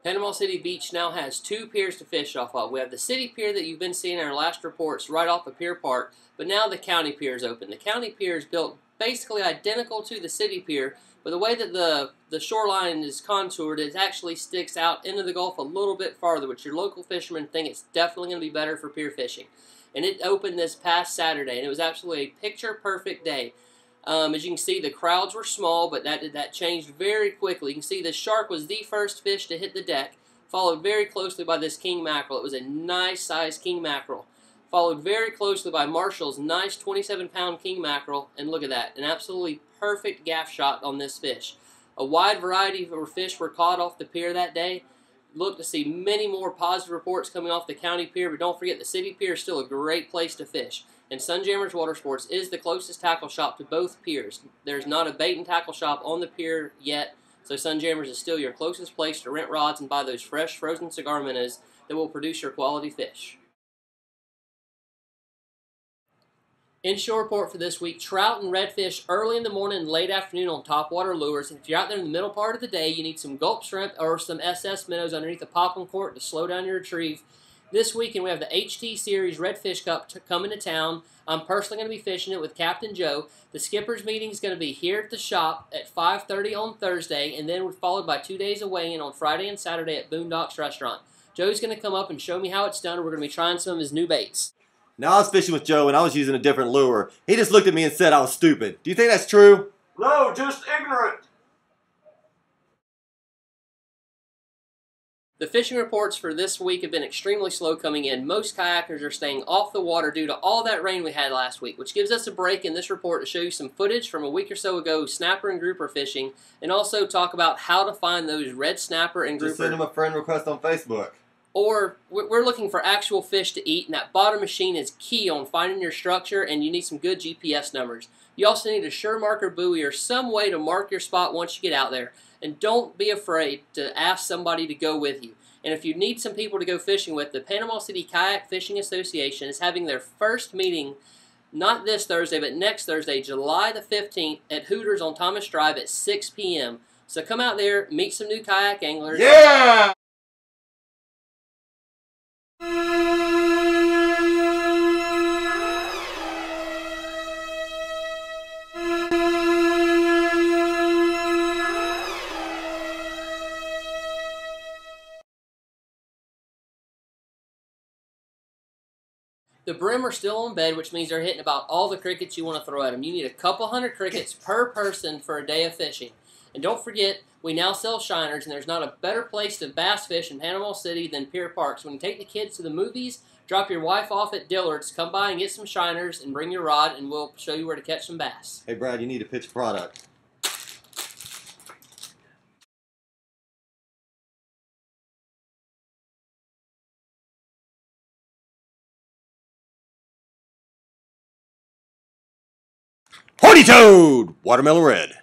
Panama City Beach now has two piers to fish off of. We have the city pier that you've been seeing in our last reports right off of Pier Park, but now the county pier is open. The county pier is built basically identical to the city pier, but the way that the shoreline is contoured, it actually sticks out into the Gulf a little bit farther, which your local fishermen think it's definitely going to be better for pier fishing. And it opened this past Saturday, and it was absolutely a picture-perfect day. As you can see, the crowds were small, but that changed very quickly. You can see the shark was the first fish to hit the deck, followed very closely by this king mackerel. It was a nice-sized king mackerel. Followed very closely by Marshall's nice 27-pound king mackerel, and look at that, an absolutely perfect gaff shot on this fish. A wide variety of fish were caught off the pier that day. Look to see many more positive reports coming off the county pier, but don't forget the city pier is still a great place to fish. And Sunjammers Watersports is the closest tackle shop to both piers. There's not a bait and tackle shop on the pier yet, so Sunjammers is still your closest place to rent rods and buy those fresh frozen cigar minnows that will produce your quality fish. Inshore report for this week: trout and redfish early in the morning and late afternoon on topwater lures. And if you're out there in the middle part of the day, you need some gulp shrimp or some SS minnows underneath a popping cork to slow down your retrieve. This weekend we have the HT Series Redfish Cup coming to town. I'm personally going to be fishing it with Captain Joe. The skipper's meeting is going to be here at the shop at 5:30 on Thursday, and then we're followed by 2 days of weighing on Friday and Saturday at Boondocks Restaurant. Joe's going to come up and show me how it's done. We're going to be trying some of his new baits. Now, I was fishing with Joe, and I was using a different lure. He just looked at me and said I was stupid. Do you think that's true? No, just ignorant. The fishing reports for this week have been extremely slow coming in. Most kayakers are staying off the water due to all that rain we had last week, which gives us a break in this report to show you some footage from a week or so ago snapper and grouper fishing, and also talk about how to find those red snapper and grouper. Just send him a friend request on Facebook. Or we're looking for actual fish to eat, and that bottom machine is key on finding your structure, and you need some good GPS numbers. You also need a sure marker buoy or some way to mark your spot once you get out there. And don't be afraid to ask somebody to go with you. And if you need some people to go fishing with, the Panama City Kayak Fishing Association is having their first meeting, not this Thursday, but next Thursday, July the 15th, at Hooters on Thomas Drive at 6 p.m. So come out there, meet some new kayak anglers. Yeah! The brim are still on bed, which means they're hitting about all the crickets you want to throw at them. You need a couple hundred crickets per person for a day of fishing. And don't forget, we now sell shiners, and there's not a better place to bass fish in Panama City than Pier Park. So when you take the kids to the movies, drop your wife off at Dillard's, come by and get some shiners and bring your rod, and we'll show you where to catch some bass. Hey, Brad, you need to pitch a product. Horny Toad! Watermelon Red.